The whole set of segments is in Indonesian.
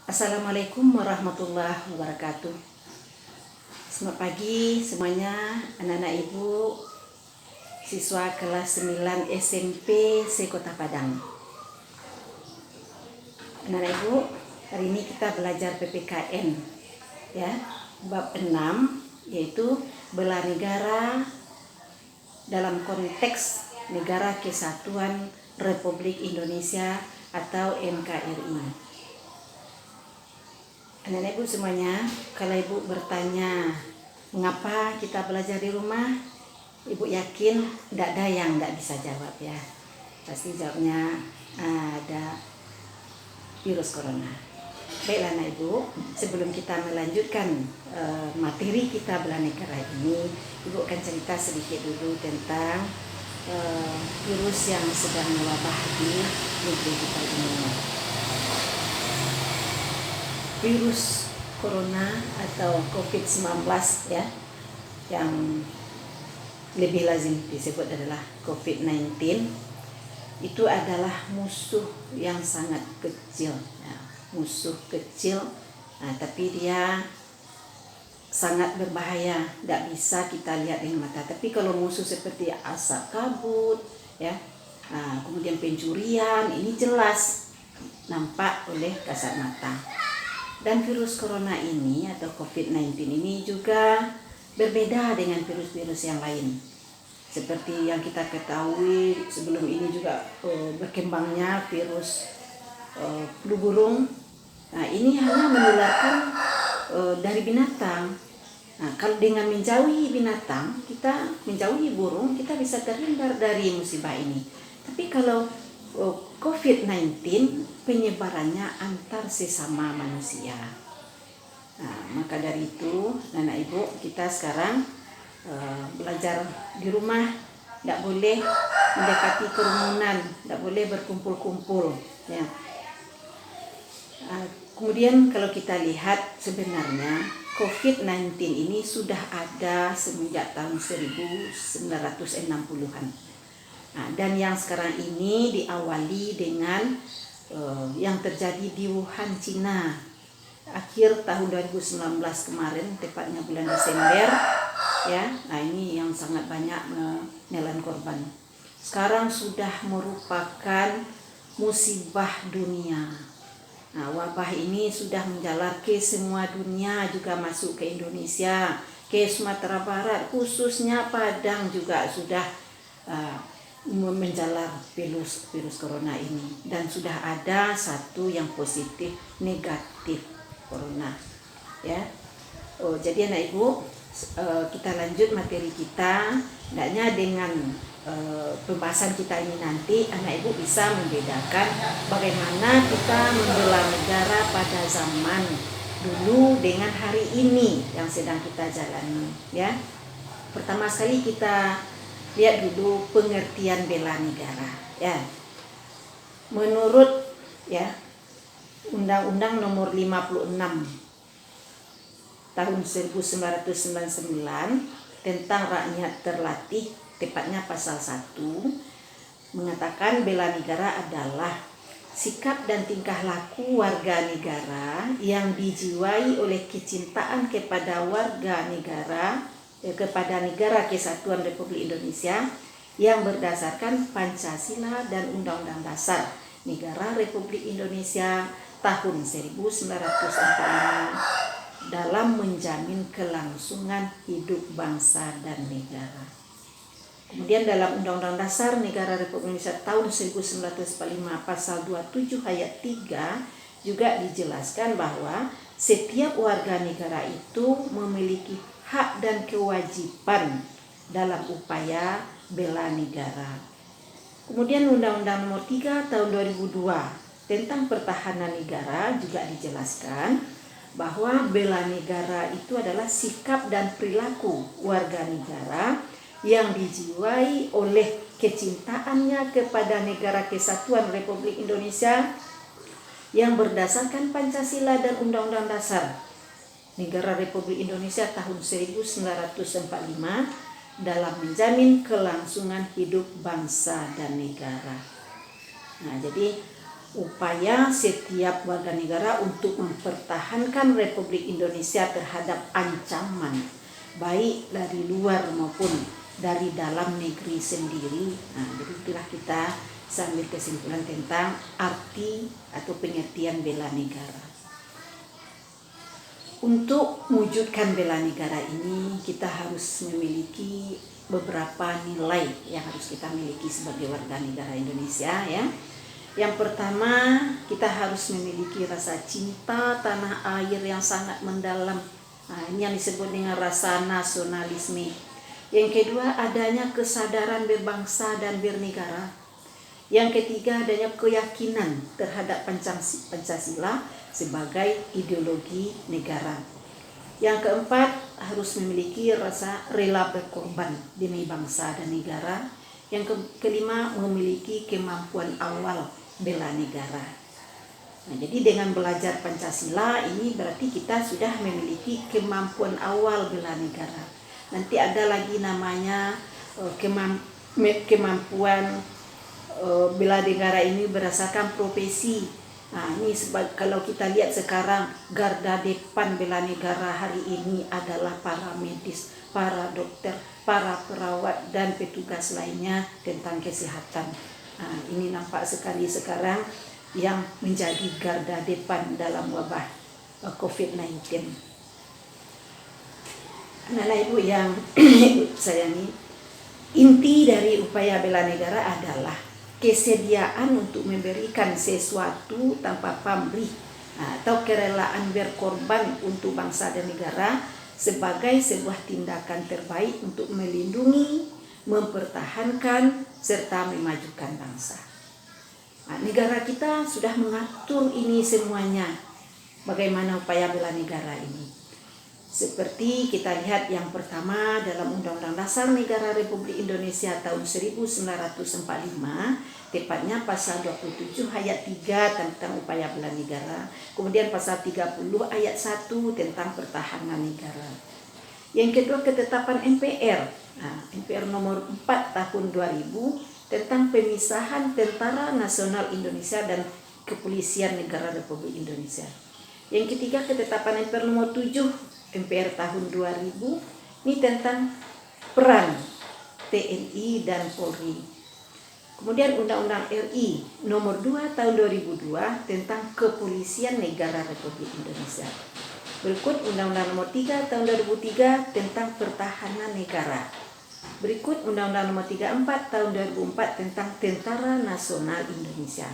Assalamualaikum warahmatullahi wabarakatuh. Selamat pagi semuanya, anak-anak ibu, siswa kelas 9 SMP Sekota Padang. Anak-anak ibu, hari ini kita belajar PPKN ya, bab 6 yaitu bela negara dalam konteks Negara Kesatuan Republik Indonesia atau NKRI. Anak-anak ibu semuanya, kalau ibu bertanya mengapa kita belajar di rumah, ibu yakin tidak ada yang tidak bisa jawab ya. Pasti jawabnya ada virus corona. Baiklah anak ibu, sebelum kita melanjutkan materi kita bela negara ini, ibu akan cerita sedikit dulu tentang virus yang sedang mewabah di negeri kita ini. Virus corona atau COVID-19 ya, yang lebih lazim disebut adalah COVID-19, itu adalah musuh yang sangat kecil ya, musuh kecil, tapi dia sangat berbahaya, tidak bisa kita lihat dengan mata. Tapi kalau musuh seperti asap kabut ya, kemudian pencurian, ini jelas nampak oleh kasat mata. Dan virus corona ini atau COVID-19 ini juga berbeda dengan virus-virus yang lain. Seperti yang kita ketahui sebelum ini juga berkembangnya virus flu burung. Ini hanya menularkan dari binatang. Kalau dengan menjauhi binatang, kita menjauhi burung, kita bisa terhindar dari musibah ini. Tapi kalau COVID-19 penyebarannya antar sesama manusia. Maka dari itu, anak ibu, kita sekarang belajar di rumah, tidak boleh mendekati kerumunan, tidak boleh berkumpul-kumpul. Ya. Kemudian kalau kita lihat sebenarnya COVID-19 ini sudah ada semenjak tahun 1960-an. Dan yang sekarang ini diawali dengan yang terjadi di Wuhan, Cina akhir tahun 2019 kemarin, tepatnya bulan Desember ya. Ini yang sangat banyak menelan korban. Sekarang sudah merupakan musibah dunia. Wabah ini sudah menjalar ke semua dunia, juga masuk ke Indonesia, ke Sumatera Barat, khususnya Padang juga sudah menjalar virus corona ini, dan sudah ada satu yang positif negatif corona ya. Jadi anak ibu, kita lanjut materi kita. Hendaknya dengan pembahasan kita ini nanti anak ibu bisa membedakan bagaimana kita membela negara pada zaman dulu dengan hari ini yang sedang kita jalani ya. Pertama sekali kita lihat dulu pengertian bela negara ya. Menurut ya Undang-Undang Nomor 56 tahun 1999 tentang rakyat terlatih, tepatnya pasal 1, mengatakan bela negara adalah sikap dan tingkah laku warga negara yang dijiwai oleh kecintaan kepada warga negara, kepada Negara Kesatuan Republik Indonesia yang berdasarkan Pancasila dan Undang-Undang Dasar Negara Republik Indonesia tahun 1945 dalam menjamin kelangsungan hidup bangsa dan negara. Kemudian dalam Undang-Undang Dasar Negara Republik Indonesia tahun 1945 pasal 27 ayat 3 juga dijelaskan bahwa setiap warga negara itu memiliki hak dan kewajiban dalam upaya bela negara. Kemudian Undang-Undang Nomor 3 tahun 2002 tentang pertahanan negara juga dijelaskan bahwa bela negara itu adalah sikap dan perilaku warga negara yang dijiwai oleh kecintaannya kepada Negara Kesatuan Republik Indonesia yang berdasarkan Pancasila dan Undang-Undang Dasar Negara Republik Indonesia tahun 1945 dalam menjamin kelangsungan hidup bangsa dan negara. Jadi upaya setiap warga negara untuk mempertahankan Republik Indonesia terhadap ancaman baik dari luar maupun dari dalam negeri sendiri. Nah, jadi itulah kita sambil kesimpulan tentang arti atau pengertian bela negara. Untuk mewujudkan bela negara ini, kita harus memiliki beberapa nilai yang harus kita miliki sebagai warga negara Indonesia, ya. Yang pertama, kita harus memiliki rasa cinta tanah air yang sangat mendalam. Nah, ini yang disebut dengan rasa nasionalisme. Yang kedua, adanya kesadaran berbangsa dan bernegara. Yang ketiga, adanya keyakinan terhadap Pancasila sebagai ideologi negara. Yang keempat, harus memiliki rasa rela berkorban demi bangsa dan negara. Yang kelima, memiliki kemampuan awal bela negara. Nah, jadi dengan belajar Pancasila ini berarti kita sudah memiliki kemampuan awal bela negara. Nanti ada lagi namanya kemampuan bela negara ini berdasarkan profesi. Nah, ini kalau kita lihat sekarang, garda depan bela negara hari ini adalah para medis, para dokter, para perawat dan petugas lainnya tentang kesehatan. Nah, ini nampak sekali sekarang yang menjadi garda depan dalam wabah COVID-19. Anak-anak ibu yang sayangi, inti dari upaya bela negara adalah kesediaan untuk memberikan sesuatu tanpa pamrih atau kerelaan berkorban untuk bangsa dan negara sebagai sebuah tindakan terbaik untuk melindungi, mempertahankan, serta memajukan bangsa. Nah, negara kita sudah mengatur ini semuanya. Bagaimana upaya bela negara ini? Seperti kita lihat yang pertama dalam Undang-Undang Dasar Negara Republik Indonesia tahun 1945, tepatnya pasal 27 ayat 3 tentang upaya bela negara. Kemudian pasal 30 ayat 1 tentang pertahanan negara. Yang kedua, ketetapan MPR. MPR nomor 4 tahun 2000 tentang pemisahan Tentara Nasional Indonesia dan Kepolisian Negara Republik Indonesia. Yang ketiga, ketetapan MPR nomor 7 MPR tahun 2000 ini tentang peran TNI dan Polri. Kemudian Undang-Undang RI nomor 2 tahun 2002 tentang Kepolisian Negara Republik Indonesia. Berikut Undang-Undang nomor 3 tahun 2003 tentang Pertahanan Negara. Berikut Undang-Undang nomor 34 tahun 2004 tentang Tentara Nasional Indonesia.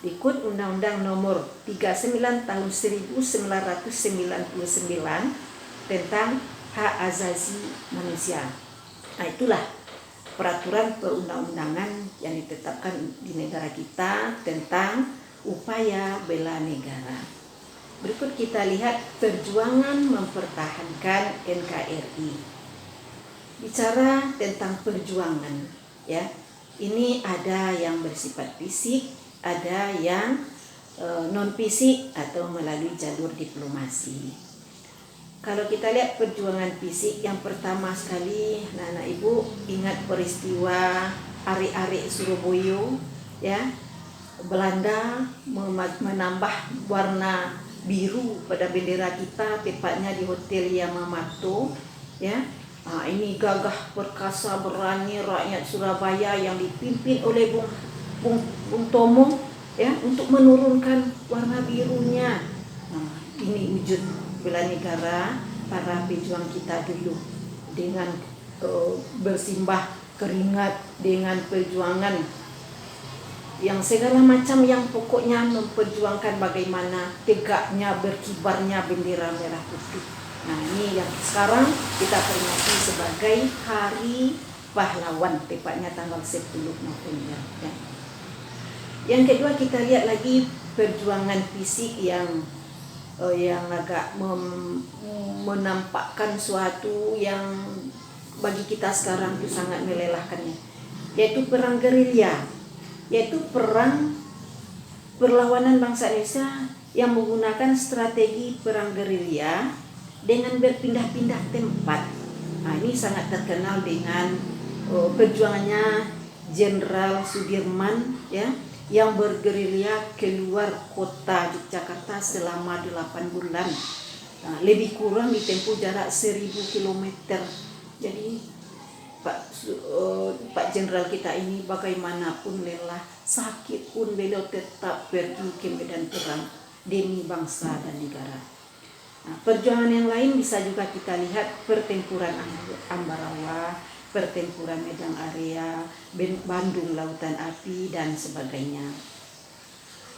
Berikut Undang-Undang nomor 39 tahun 1999 tentang hak asasi manusia. Nah, itulah peraturan perundang-undangan yang ditetapkan di negara kita tentang upaya bela negara. Berikut kita lihat perjuangan mempertahankan NKRI. Bicara tentang perjuangan, ya. Ini ada yang bersifat fisik, ada yang non fisik atau melalui jalur diplomasi. Kalau kita lihat perjuangan fisik, yang pertama sekali, anak-anak ibu ingat peristiwa Ari-Ari Surabaya, ya. Belanda menambah warna biru pada bendera kita, tepatnya di Hotel Yamamoto, ya. Nah, ini gagah perkasa berani rakyat Surabaya yang dipimpin oleh Bung Tomo, ya, untuk menurunkan warna birunya. Nah, ini wujud bela negara para pejuang kita dulu dengan bersimbah keringat, dengan perjuangan yang segala macam yang pokoknya memperjuangkan bagaimana tegaknya berkibarnya bendera merah putih. Nah, ini yang sekarang kita peringati sebagai Hari Pahlawan, tepatnya tanggal 10 November, ya. Yang kedua, kita lihat lagi perjuangan fisik yang agak menampakkan suatu yang bagi kita sekarang itu sangat melelahkannya, yaitu perang gerilya, yaitu perang perlawanan bangsa Indonesia yang menggunakan strategi perang gerilya dengan berpindah-pindah tempat. Nah, ini sangat terkenal dengan perjuangannya Jenderal Sudirman, ya, yang bergerilya keluar kota Yogyakarta selama 8 bulan. Nah, lebih kurang ditempuh jarak 1000 km. Jadi Pak Jenderal kita ini bagaimanapun lelah, sakit pun beliau tetap pergi ke medan perang demi bangsa dan negara. Nah, perjuangan yang lain bisa juga kita lihat pertempuran Ambarawa, pertempuran Medan Area, Bandung Lautan Api, dan sebagainya.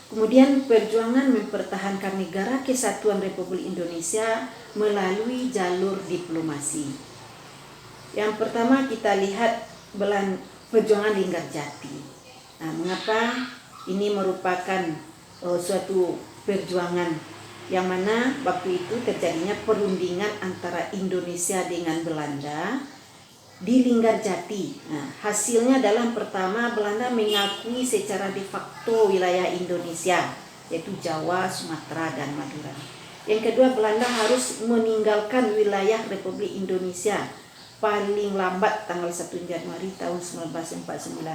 Kemudian perjuangan mempertahankan negara kesatuan Republik Indonesia melalui jalur diplomasi. Yang pertama kita lihat perjuangan Linggarjati. Nah, mengapa ini merupakan suatu perjuangan yang mana waktu itu terjadinya perundingan antara Indonesia dengan Belanda di Linggarjati. Nah, hasilnya adalah pertama Belanda mengakui secara de facto wilayah Indonesia, yaitu Jawa, Sumatera, dan Madura. Yang kedua, Belanda harus meninggalkan wilayah Republik Indonesia paling lambat tanggal 1 Januari tahun 1949.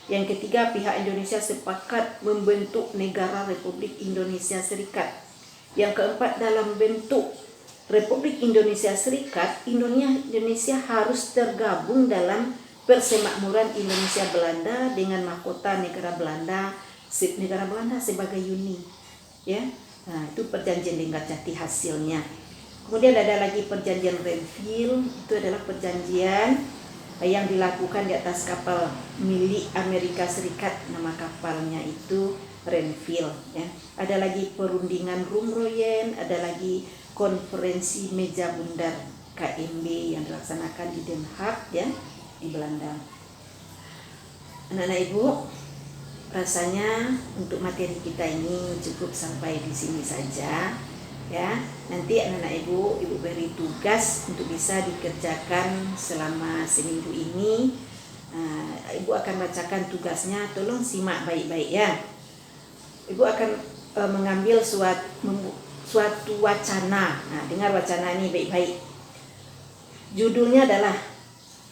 Yang ketiga, pihak Indonesia sepakat membentuk negara Republik Indonesia Serikat. Yang keempat, dalam bentuk Republik Indonesia Serikat, Indonesia harus tergabung dalam Persemakmuran Indonesia Belanda dengan mahkota negara Belanda sebagai uni. Ya, nah, itu perjanjian Linggarjati hasilnya. Kemudian ada lagi perjanjian Renville, itu adalah perjanjian yang dilakukan di atas kapal milik Amerika Serikat, nama kapalnya itu Renville. Ya. Ada lagi perundingan Rumroyen, ada lagi konferensi meja bundar KMB yang dilaksanakan di Den Haag, ya, di Belanda. Anak-anak Ibu, rasanya untuk materi kita ini cukup sampai di sini saja. Ya, nanti anak-anak Ibu beri tugas untuk bisa dikerjakan selama seminggu ini. Ibu akan bacakan tugasnya, tolong simak baik-baik ya. Ibu akan mengambil suatu wacana. Nah, dengar wacana ini baik-baik. Judulnya adalah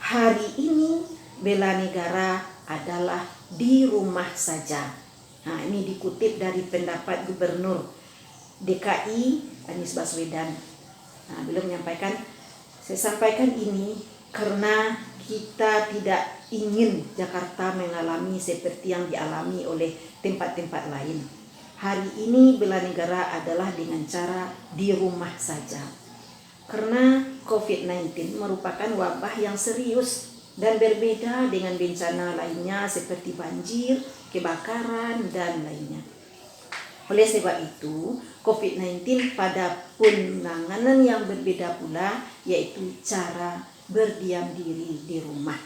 hari ini bela negara adalah di rumah saja. Nah, ini dikutip dari pendapat Gubernur DKI Anies Baswedan. Nah, beliau menyampaikan, saya sampaikan ini karena kita tidak ingin Jakarta mengalami seperti yang dialami oleh tempat-tempat lain. Hari ini bela negara adalah dengan cara di rumah saja. Karena COVID-19 merupakan wabah yang serius dan berbeda dengan bencana lainnya seperti banjir, kebakaran, dan lainnya. Oleh sebab itu, COVID-19 pada penanganan yang berbeda pula, yaitu cara berdiam diri di rumah.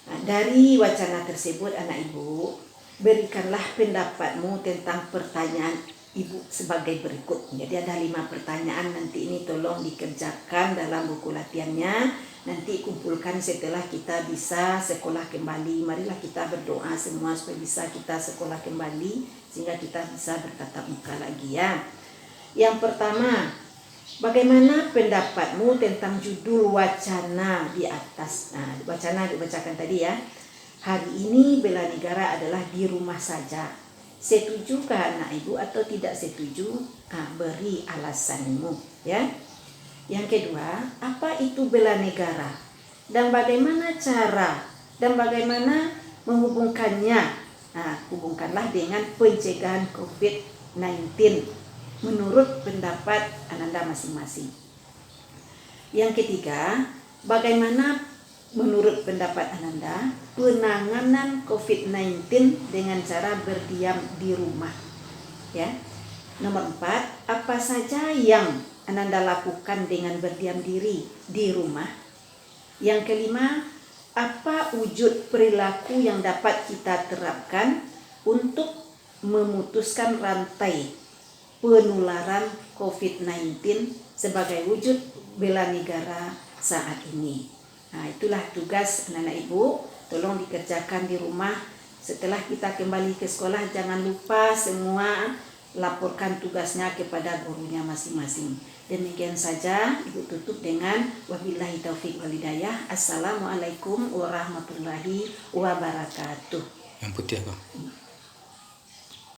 Nah, dari wacana tersebut, anak Ibu, berikanlah pendapatmu tentang pertanyaan Ibu sebagai berikut. Jadi ada 5 pertanyaan, nanti ini tolong dikerjakan dalam buku latihannya. Nanti kumpulkan setelah kita bisa sekolah kembali. Marilah kita berdoa semua supaya bisa kita sekolah kembali, sehingga kita bisa bertatap muka lagi ya. Yang pertama, bagaimana pendapatmu tentang judul wacana di atas? Nah, wacana dibacakan tadi ya. Hari ini bela negara adalah di rumah saja. Setujukah anak Ibu atau tidak setuju? Beri alasanmu ya. Yang kedua, apa itu bela negara? Dan bagaimana cara dan bagaimana menghubungkannya? Hubungkanlah dengan pencegahan COVID-19 menurut pendapat Ananda masing-masing. Yang ketiga, bagaimana menurut pendapat Ananda penanganan COVID-19 dengan cara berdiam di rumah? Ya. Nomor 4, apa saja yang Ananda lakukan dengan berdiam diri di rumah? Yang kelima, apa wujud perilaku yang dapat kita terapkan untuk memutuskan rantai penularan COVID-19 sebagai wujud bela negara saat ini? Nah, itulah tugas anak-anak Ibu, tolong dikerjakan di rumah. Setelah kita kembali ke sekolah, jangan lupa semua laporkan tugasnya kepada gurunya masing-masing. Demikian saja, Ibu tutup dengan wabillahi taufik wal hidayah. Assalamualaikum warahmatullahi wabarakatuh. Yang putih apa?